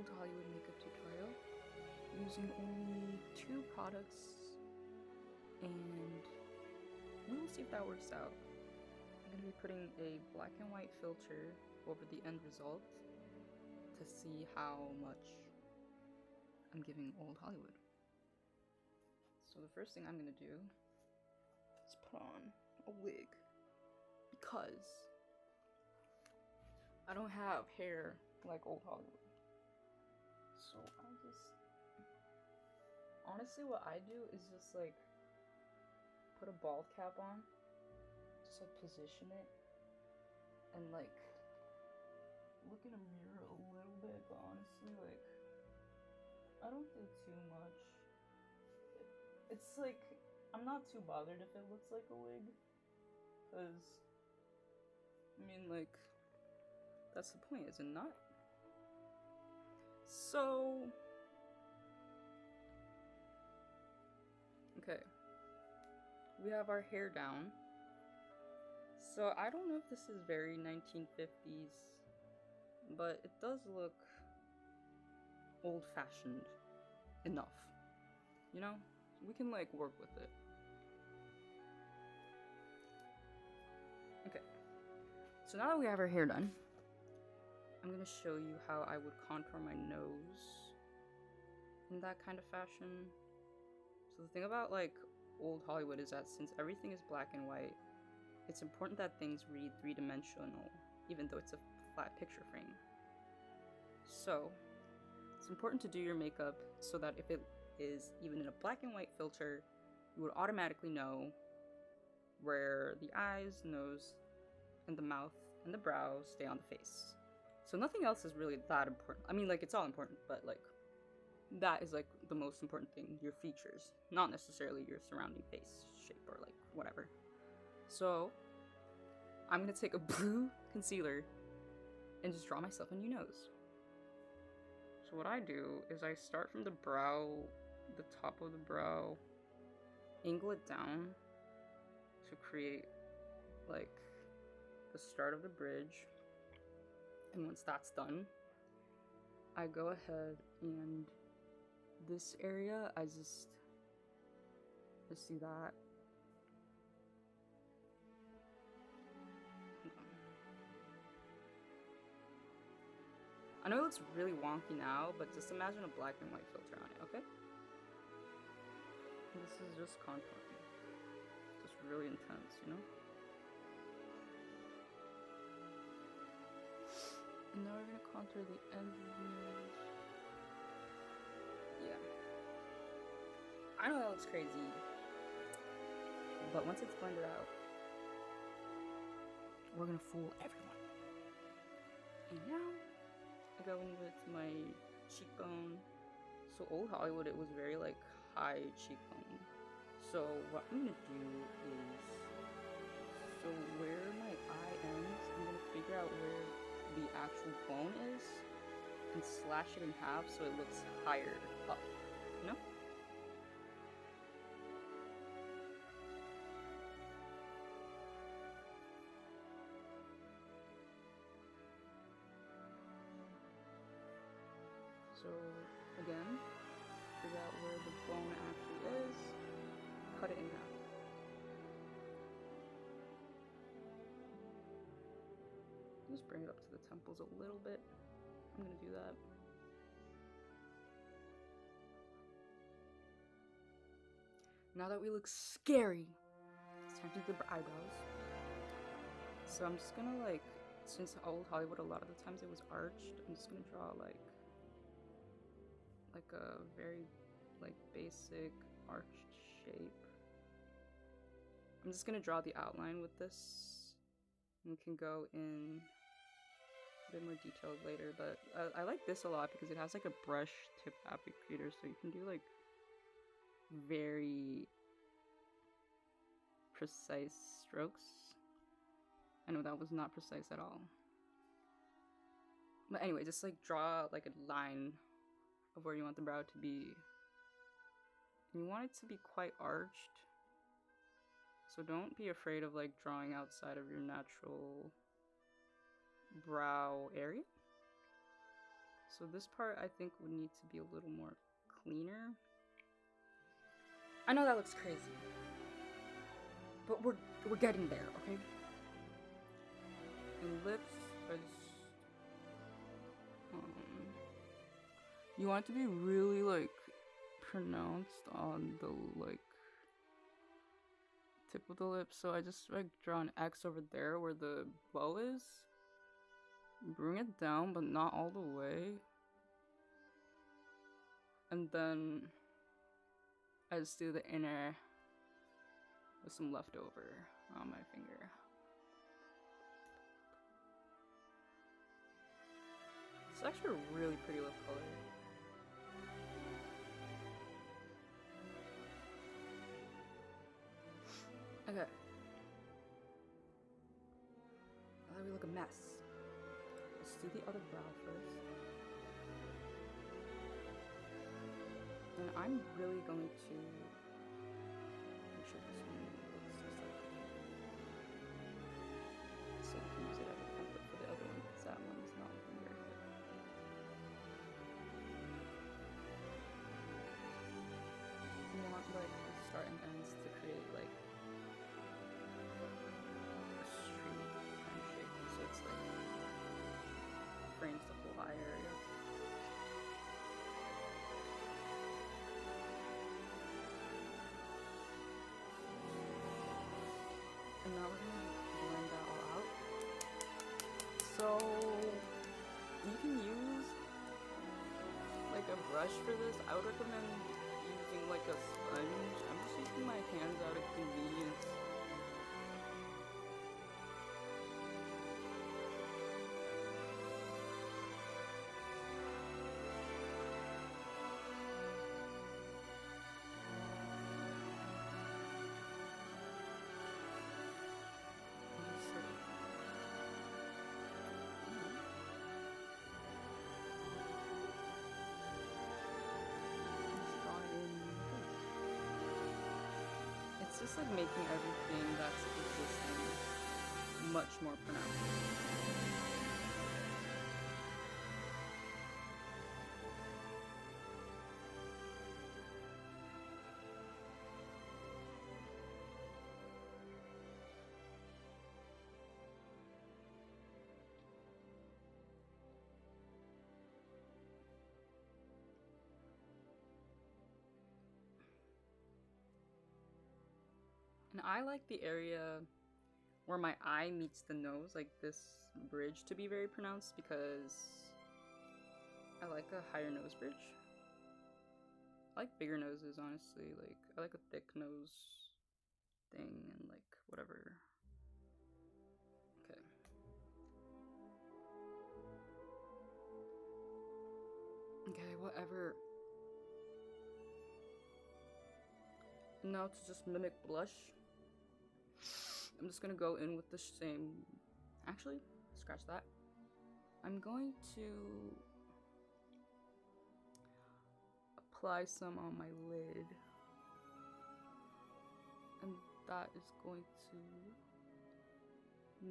old Hollywood makeup tutorial using only 2 products, and we'll see if that works out. I'm going to be putting a black and white filter over the end result to see how much I'm giving old Hollywood. So the first thing I'm going to do is put on a wig, because I don't have hair like old Hollywood. So I just, honestly what I do is just like put a bald cap on, just like position it, and like look in a mirror a little bit, but honestly like I don't do too much. It's like, I'm not too bothered if it looks like a wig, because I mean like, that's the point, is it not? So, okay, we have our hair down. So I don't know if this is very 1950s, but it does look old-fashioned enough, you know? We can like work with it. Okay, so now that we have our hair done, I'm gonna show you how I would contour my nose in that kind of fashion. So the thing about like old Hollywood is that since everything is black and white, it's important that things read three-dimensional, even though it's a flat picture frame. So it's important to do your makeup so that if it is even in a black and white filter, you would automatically know where the eyes, nose, and the mouth and the brows stay on the face. So nothing else is really that important. I mean, like, it's all important, but like, that is like the most important thing, your features, not necessarily your surrounding face shape or like whatever. So I'm gonna take a blue concealer and just draw myself a new nose. So what I do is I start from the brow, the top of the brow, angle it down to create like the start of the bridge. And once that's done, I go ahead and this area, I just do that. I know it looks really wonky now, but just imagine a black and white filter on it, okay? This is just contouring. Just really intense, you know? And now we're gonna contour the ends of the nose. Yeah. I know that looks crazy, but once it's blended out, we're gonna fool everyone. And now, I go in with my cheekbone. So old Hollywood, it was very like high cheekbone. So what I'm gonna do is, so where my eye ends, I'm gonna figure out where the actual bone is and slash it in half so it looks higher up, you know? So again, figure out where the bone actually is, cut it in half. Just bring it up to the temples a little bit. I'm gonna do that. Now that we look scary, it's time to do the eyebrows. So I'm just gonna like, since old Hollywood a lot of the times it was arched, I'm just gonna draw like a very like basic arched shape. I'm just gonna draw the outline with this. We can go in a bit more detailed later, but I like this a lot because it has like a brush tip applicator, so you can do like very precise strokes. I know that was not precise at all. But anyway, just like draw like a line of where you want the brow to be. And you want it to be quite arched. So don't be afraid of like drawing outside of your natural brow area. So this part I think would need to be a little more cleaner. I know that looks crazy, but we're getting there, okay? And lips are just, you want it to be really like pronounced on the like tip of the lip, so I just like draw an X over there where the bow is. Bring it down, but not all the way. And then I just do the inner with some leftover on my finger. It's actually a really pretty lip color. Okay. Now that we look a mess, let's do the other brow first. And I'm really going to make sure this one looks just like, so we can use it as a template for the other one, because that one is not looking very good. You want like the start and ends to create like a street kind of shape, so it's like frames the whole eye area. And now we're gonna blend that all out. So you can use like a brush for this. I would recommend using like a sponge. I'm just using my hands out of convenience. It's just like making everything that's existing much more pronounced. And I like the area where my eye meets the nose, like this bridge, to be very pronounced because I like a higher nose bridge. I like bigger noses, honestly. Like, I like a thick nose thing and like whatever. Okay. Okay, whatever. Now to just mimic blush, I'm just gonna go in with the same, actually, scratch that. I'm going to apply some on my lid, and that is going to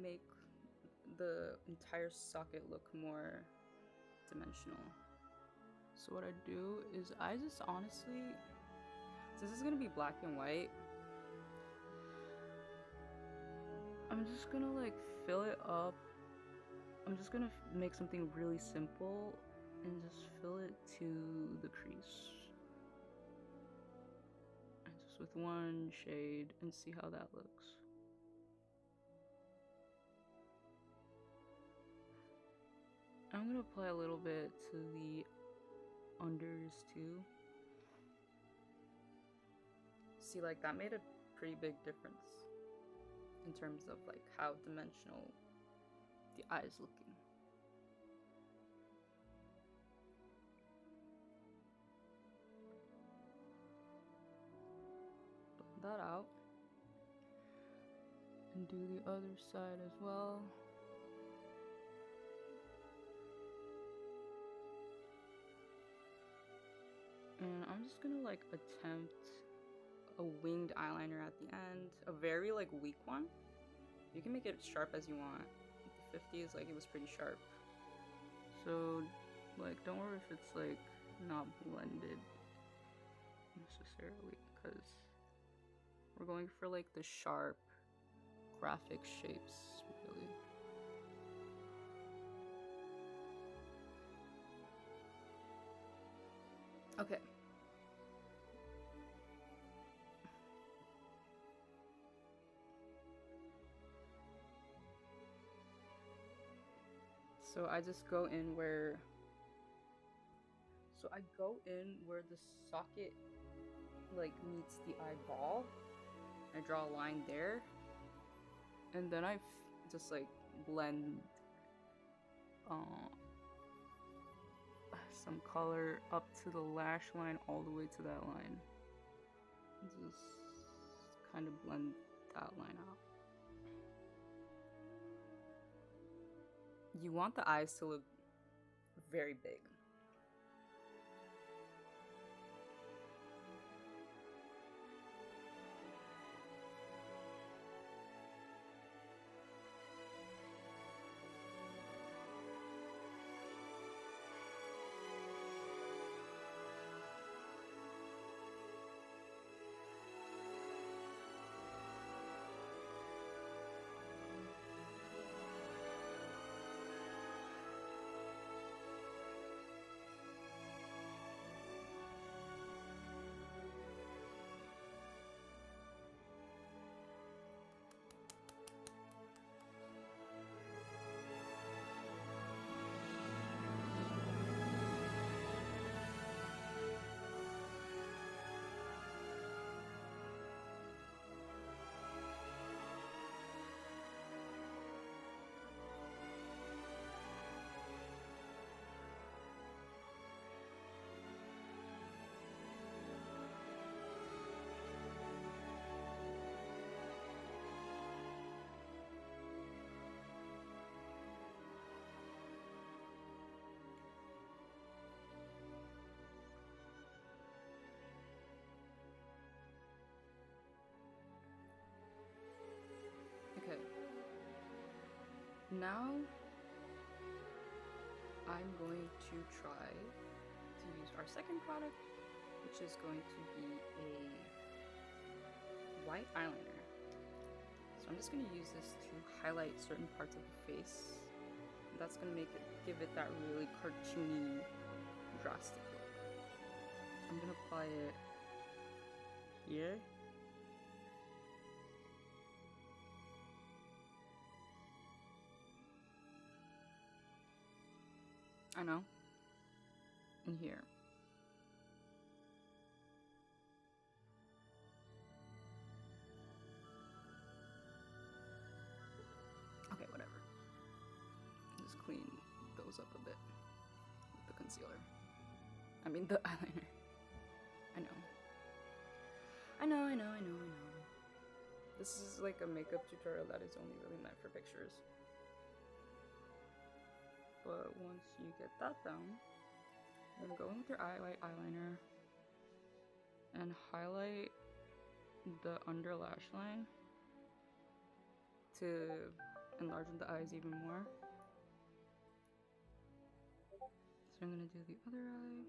make the entire socket look more dimensional. So what I do is I just honestly, since it's gonna be black and white, I'm just gonna like fill it up. I'm just gonna make something really simple and just fill it to the crease. And just with one shade and see how that looks. I'm gonna apply a little bit to the unders too. See, like that made a pretty big difference in terms of like how dimensional the eye is looking. Blend that out and do the other side as well. And I'm just gonna like attempt a winged eyeliner at the end, a very like weak one. You can make it sharp as you want. The 50s, like it was pretty sharp. So Like, don't worry if it's like not blended necessarily, because we're going for like the sharp graphic shapes, really. Okay. So I just go in where the socket like meets the eyeball. I draw a line there, and then I just like blend some color up to the lash line all the way to that line. Just kind of blend that line out. You want the eyes to look very big. Okay. Now I'm going to try to use our second product, which is going to be a white eyeliner. So I'm just going to use this to highlight certain parts of the face. That's going to give it that really cartoony, drastic look. I'm going to apply it here. I know. And here. Okay, whatever. Just clean those up a bit with the concealer. I mean the eyeliner. I know. This is like a makeup tutorial that is only really meant for pictures. But once you get that down, you're gonna go in with your white eyeliner and highlight the under lash line to enlarge the eyes even more. So I'm gonna do the other eye.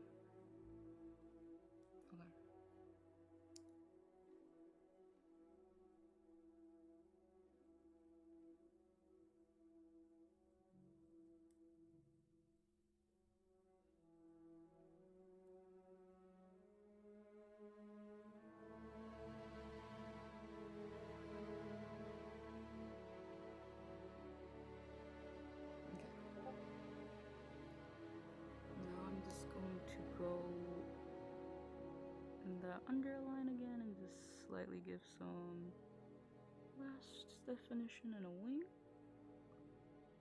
Okay. Now I'm just going to go in the underline again and just slightly give some last definition and a wing.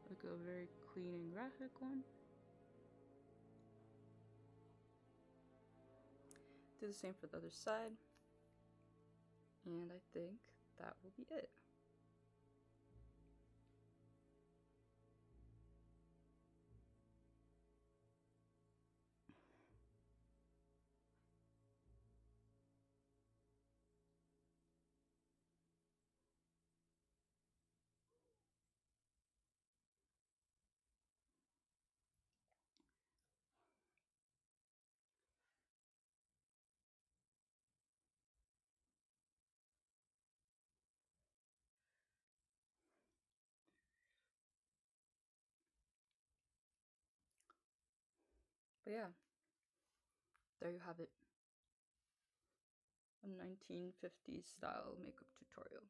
Like a very clean and graphic one. Do the same for the other side. And I think that will be it. yeah, there you have it. A 1950s style makeup tutorial.